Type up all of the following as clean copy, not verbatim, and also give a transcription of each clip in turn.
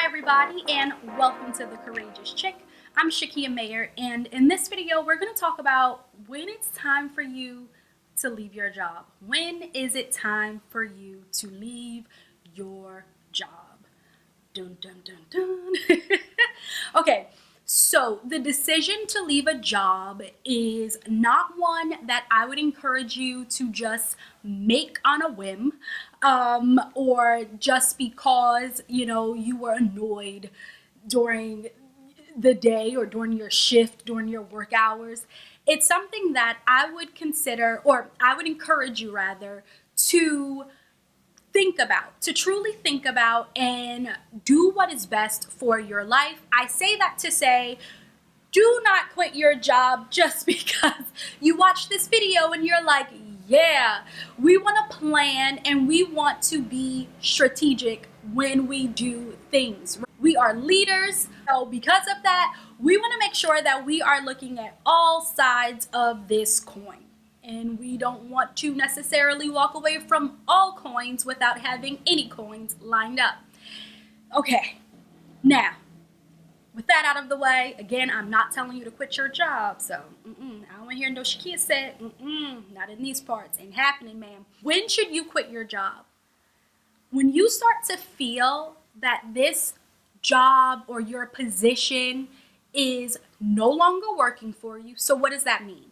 everybody, and welcome to The Courageous Chick. I'm Shakia Mayer, and in this video, we're going to talk about when it's time for you to leave your job. When is it time for you to leave your job? Dun, dun, dun, dun. Okay, so the decision to leave a job is not one that I would encourage you to just make on a whim, or just because, you were annoyed during the day or during your shift, during your work hours. It's something that I would consider, or I would encourage you rather, to truly think about and do what is best for your life. I say that to say, do not quit your job just because you watch this video and you're like, yeah, we want to plan and we want to be strategic when we do things. We are leaders, so because of that, we want to make sure that we are looking at all sides of this coin. And we don't want to necessarily walk away from all coins without having any coins lined up. Okay, now, with that out of the way, again, I'm not telling you to quit your job, so I don't want to hear no Shakia said, not in these parts, ain't happening, ma'am. When should you quit your job? When you start to feel that this job or your position is no longer working for you. So what does that mean?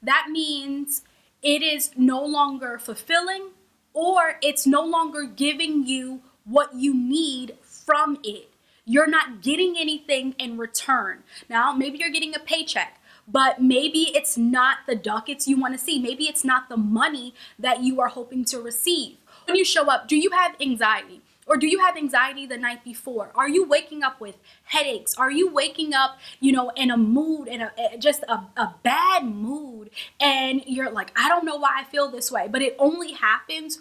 That means it is no longer fulfilling, or it's no longer giving you what you need from it. You're not getting anything in return. Now, maybe you're getting a paycheck, but maybe it's not the ducats you want to see. Maybe it's not the money that you are hoping to receive. When you show up, do you have anxiety? Or do you have anxiety the night before? Are you waking up with headaches? Are you waking up, in a mood, in just a bad mood? And you're like, I don't know why I feel this way. But it only happens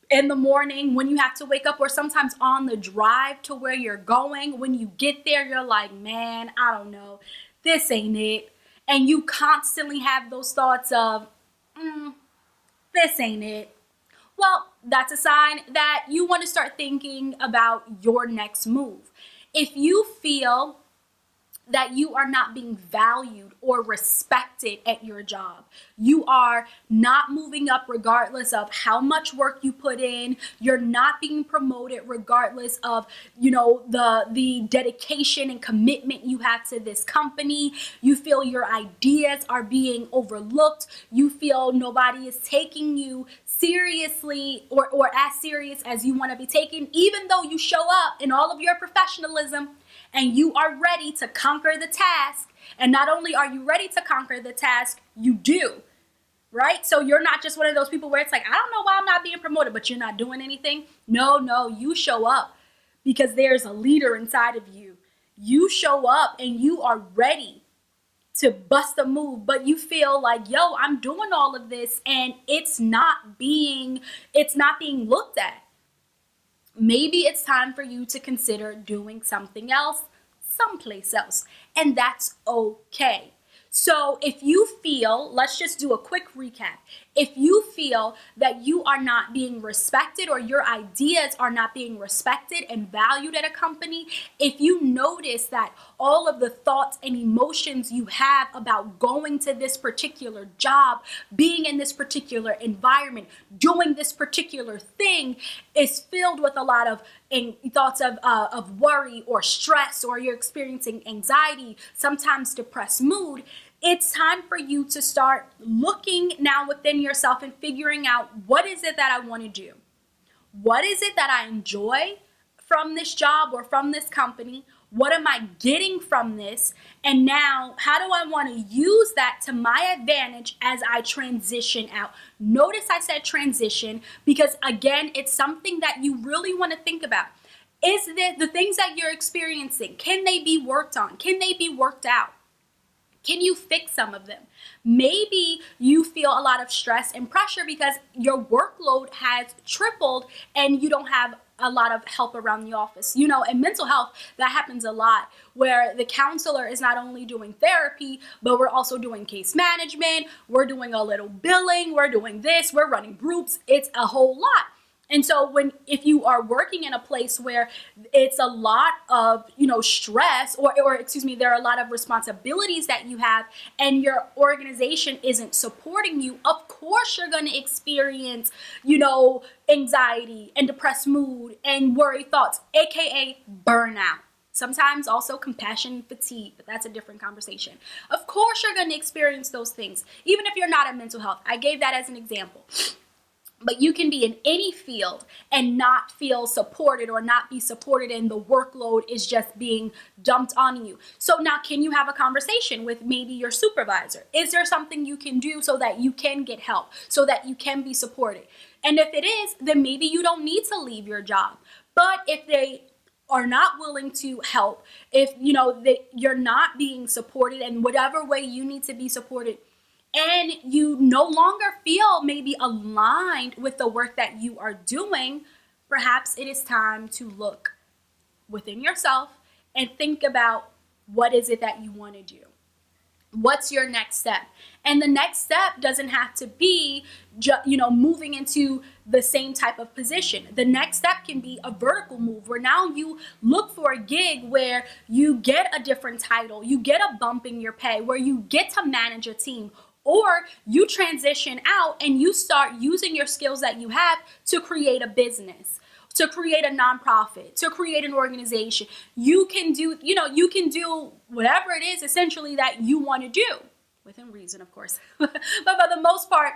in the morning when you have to wake up, or sometimes on the drive to where you're going. When you get there, you're like, man, I don't know. This ain't it. And you constantly have those thoughts of, this ain't it. Well, that's a sign that you want to start thinking about your next move. If you feel that you are not being valued or respected at your job, you are not moving up regardless of how much work you put in, you're not being promoted regardless of, the dedication and commitment you have to this company, you feel your ideas are being overlooked, you feel nobody is taking you seriously or as serious as you want to be taken, even though you show up in all of your professionalism and you are ready to conquer the task. And not only are you ready to conquer the task, you do, right? So you're not just one of those people where it's like, I don't know why I'm not being promoted, but you're not doing anything. No, you show up because there's a leader inside of you. You show up and you are ready to bust a move, but you feel like, yo, I'm doing all of this and it's not being looked at. Maybe it's time for you to consider doing something else, someplace else, and that's okay. So if you feel, let's just do a quick recap. If you feel that you are not being respected or your ideas are not being respected and valued at a company, if you notice that all of the thoughts and emotions you have about going to this particular job, being in this particular environment, doing this particular thing is filled with a lot of thoughts of worry or stress, or you're experiencing anxiety, sometimes depressed mood, it's time for you to start looking now within yourself and figuring out, what is it that I want to do? What is it that I enjoy from this job or from this company? What am I getting from this? And now, how do I want to use that to my advantage as I transition out? Notice I said transition because, again, it's something that you really want to think about. Is the things that you're experiencing, can they be worked on? Can they be worked out? Can you fix some of them? Maybe you feel a lot of stress and pressure because your workload has tripled and you don't have a lot of help around the office. In mental health, that happens a lot, where the counselor is not only doing therapy, but we're also doing case management, we're doing a little billing, we're doing this, we're running groups. It's a whole lot. And so if you are working in a place where it's a lot of, stress, or excuse me, there are a lot of responsibilities that you have, and your organization isn't supporting you, of course you're going to experience, anxiety and depressed mood and worry thoughts, aka burnout. Sometimes also compassion fatigue, but that's a different conversation. Of course you're going to experience those things, even if you're not in mental health. I gave that as an example. But you can be in any field and not feel supported, or not be supported, and the workload is just being dumped on you. So now, can you have a conversation with maybe your supervisor? Is there something you can do so that you can get help, so that you can be supported? And if it is, then maybe you don't need to leave your job. But if they are not willing to help, if you're not being supported in whatever way you need to be supported, and you no longer feel maybe aligned with the work that you are doing, perhaps it is time to look within yourself and think about, what is it that you want to do? What's your next step? And the next step doesn't have to be moving into the same type of position. The next step can be a vertical move, where now you look for a gig where you get a different title, you get a bump in your pay, where you get to manage a team, or you transition out and you start using your skills that you have to create a business, to create a nonprofit, to create an organization. You can do whatever it is essentially that you want to do, within reason, of course. But for the most part,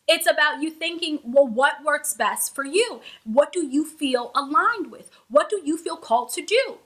it's about you thinking, well, what works best for you? What do you feel aligned with? What do you feel called to do?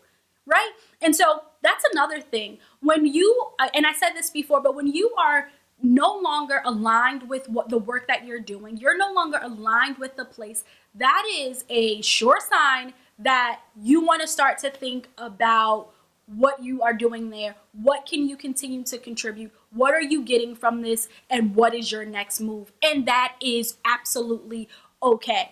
Right? And so that's another thing. When you, and I said this before, but when you are no longer aligned with what the work that you're doing, you're no longer aligned with the place, that is a sure sign that you want to start to think about what you are doing there. What can you continue to contribute? What are you getting from this? And what is your next move? And that is absolutely okay.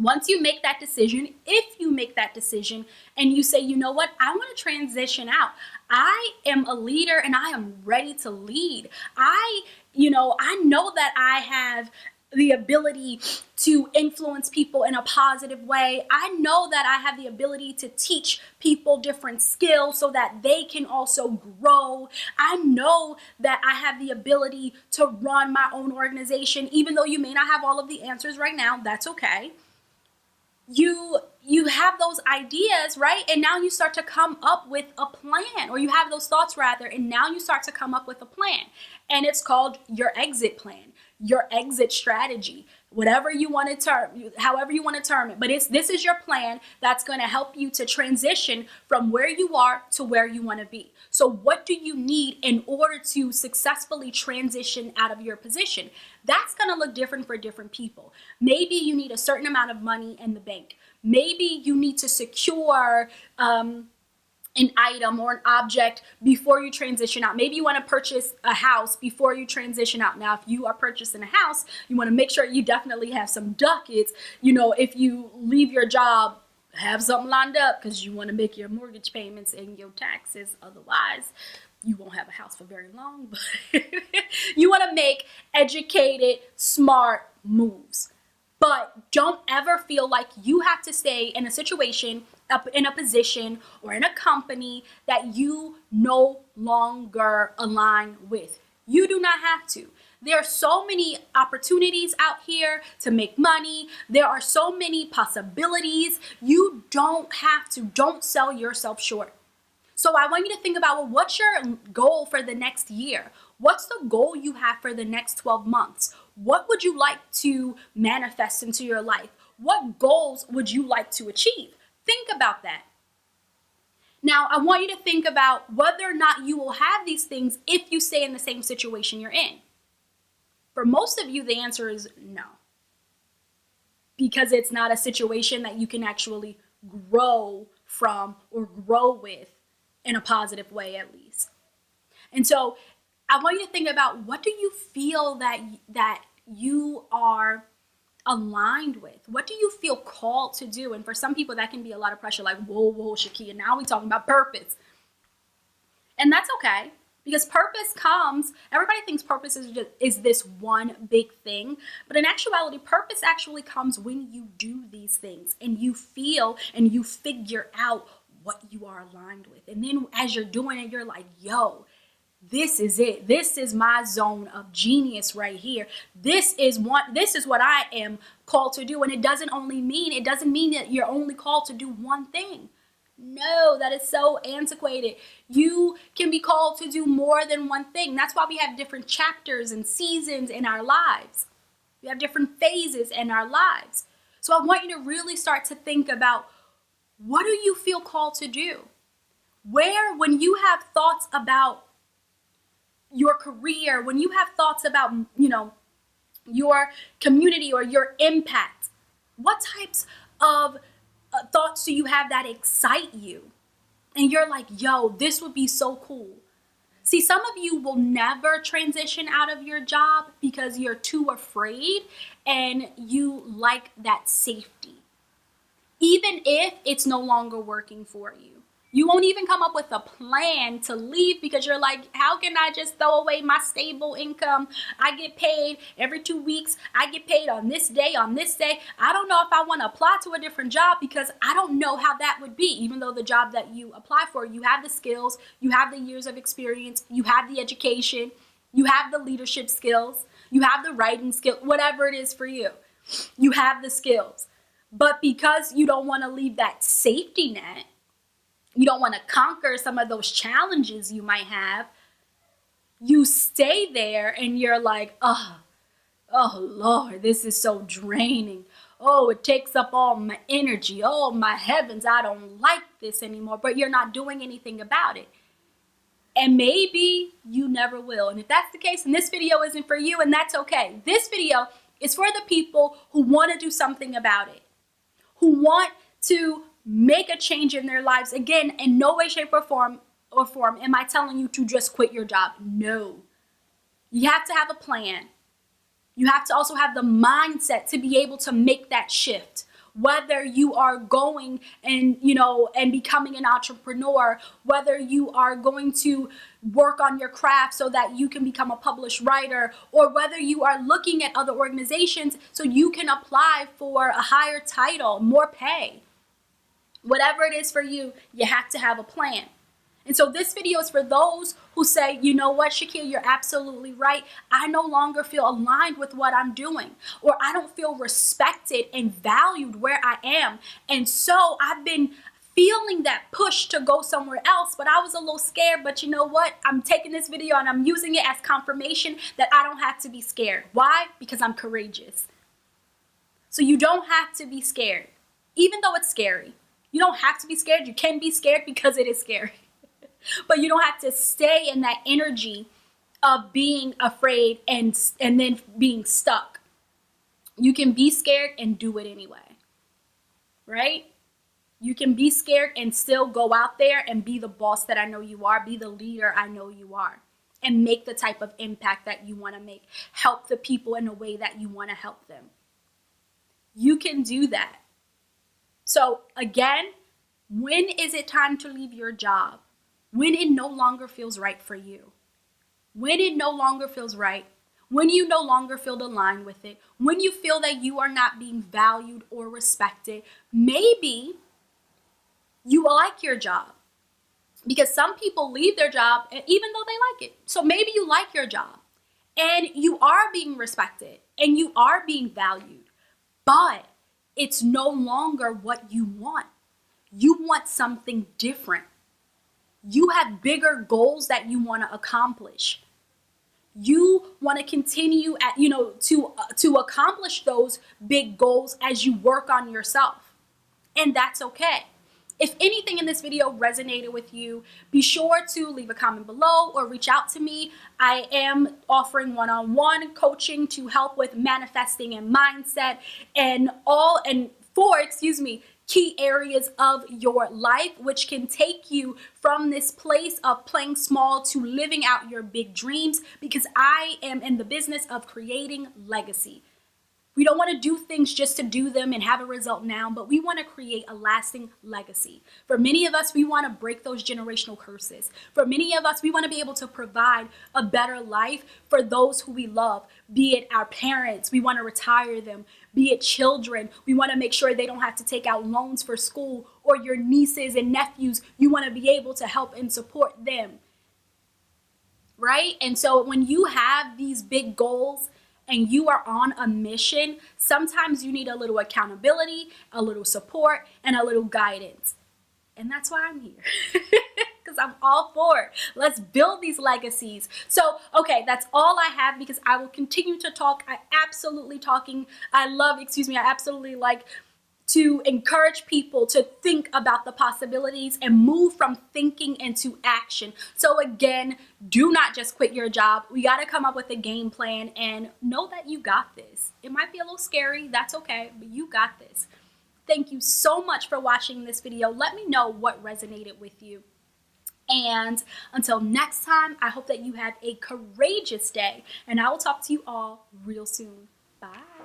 Once you make that decision, if you make that decision and you say, you know what, I want to transition out. I am a leader and I am ready to lead. I know that I have the ability to influence people in a positive way. I know that I have the ability to teach people different skills so that they can also grow. I know that I have the ability to run my own organization, even though you may not have all of the answers right now. That's okay. You have those ideas, right? And now you start to come up with a plan, or you have those thoughts rather, and now you start to come up with a plan. And it's called your exit plan, your exit strategy, whatever you want to term, however you want to term it. But this is your plan that's going to help you to transition from where you are to where you want to be. So what do you need in order to successfully transition out of your position? That's going to look different for different people. Maybe you need a certain amount of money in the bank. Maybe you need to secure an item or an object before you transition out. Maybe you want to purchase a house before you transition out. Now, if you are purchasing a house, you want to make sure you definitely have some ducats. If you leave your job, have something lined up, because you want to make your mortgage payments and your taxes. Otherwise, you won't have a house for very long. But you want to make educated, smart moves. But don't ever feel like you have to stay in a situation, in a position, or in a company that you no longer align with. You do not have to. There are so many opportunities out here to make money. There are so many possibilities. You don't have to. Don't sell yourself short. So I want you to think about, well, what's your goal for the next year? What's the goal you have for the next 12 months? What would you like to manifest into your life? What goals would you like to achieve? Think about that. Now, I want you to think about whether or not you will have these things if you stay in the same situation you're in. For most of you, the answer is no, because it's not a situation that you can actually grow from or grow with in a positive way, at least. And so I want you to think about, what do you feel that you are aligned with? What do you feel called to do? And for some people, that can be a lot of pressure, like, whoa, Shakia, now we're talking about purpose. And that's okay, Because purpose comes, everybody thinks purpose is this one big thing, but in actuality, purpose actually comes when you do these things and you feel and you figure out what you are aligned with. And then as you're doing it, you're like, yo, this is it. This is my zone of genius right here. This is what I am called to do. And it doesn't mean that you're only called to do one thing. No, that is so antiquated. You can be called to do more than one thing. That's why we have different chapters and seasons in our lives. We have different phases in our lives. So I want you to really start to think about, what do you feel called to do? When you have thoughts about your career, when you have thoughts about, your community or your impact, what types of thoughts do you have that excite you? And you're like, yo, this would be so cool. See, some of you will never transition out of your job because you're too afraid and you like that safety. Even if it's no longer working for you. You won't even come up with a plan to leave because you're like, how can I just throw away my stable income? I get paid every 2 weeks. I get paid on this day, on this day. I don't know if I want to apply to a different job because I don't know how that would be. Even though the job that you apply for, you have the skills, you have the years of experience, you have the education, you have the leadership skills, you have the writing skill, whatever it is for you. You have the skills. But because you don't want to leave that safety net, you don't want to conquer some of those challenges you might have, you stay there and you're like, oh Lord, this is so draining. Oh, it takes up all my energy. Oh, my heavens, I don't like this anymore. But you're not doing anything about it. And maybe you never will. And if that's the case, and this video isn't for you, and that's okay. This video is for the people who want to do something about it, who want to make a change in their lives. Again, in no way, shape, or form am I telling you to just quit your job. No. You have to have a plan. You have to also have the mindset to be able to make that shift. Whether you are going and becoming an entrepreneur, whether you are going to work on your craft so that you can become a published writer, or whether you are looking at other organizations so you can apply for a higher title, more pay. Whatever it is for you, you have to have a plan. And so this video is for those who say, you know what, Shakia, you're absolutely right. I no longer feel aligned with what I'm doing, or I don't feel respected and valued where I am. And so I've been feeling that push to go somewhere else, but I was a little scared. But you know what? I'm taking this video and I'm using it as confirmation that I don't have to be scared. Why? Because I'm courageous. So you don't have to be scared, even though it's scary. You don't have to be scared. You can be scared because it is scary. But you don't have to stay in that energy of being afraid and then being stuck. You can be scared and do it anyway. Right? You can be scared and still go out there and be the boss that I know you are, be the leader I know you are, and make the type of impact that you want to make. Help the people in a way that you want to help them. You can do that. So again, when is it time to leave your job? When it no longer feels right for you. When it no longer feels right. When you no longer feel aligned with it. When you feel that you are not being valued or respected. Maybe you like your job. Because some people leave their job even though they like it. So maybe you like your job. And you are being respected. And you are being valued. But it's no longer what you want. You want something different. You have bigger goals that you want to accomplish. You want to continue to accomplish those big goals as you work on yourself. And that's okay. If anything in this video resonated with you, be sure to leave a comment below or reach out to me. I am offering one-on-one coaching to help with manifesting and mindset and four key areas of your life, which can take you from this place of playing small to living out your big dreams, because I am in the business of creating legacy. We don't want to do things just to do them and have a result now, but we want to create a lasting legacy. For many of us, we want to break those generational curses. For many of us, we want to be able to provide a better life for those who we love, be it our parents, we want to retire them, be it children, we want to make sure they don't have to take out loans for school, or your nieces and nephews, you want to be able to help and support them. Right? And so when you have these big goals and you are on a mission, sometimes you need a little accountability, a little support, and a little guidance. And that's why I'm here. Because I'm all for it. Let's build these legacies. So, okay, that's all I have, because I will continue to talk. I absolutely like to encourage people to think about the possibilities and move from thinking into action. So again, do not just quit your job. We got to come up with a game plan and know that you got this. It might be a little scary. That's okay, but you got this. Thank you so much for watching this video. Let me know what resonated with you. And until next time, I hope that you have a courageous day, and I will talk to you all real soon. Bye.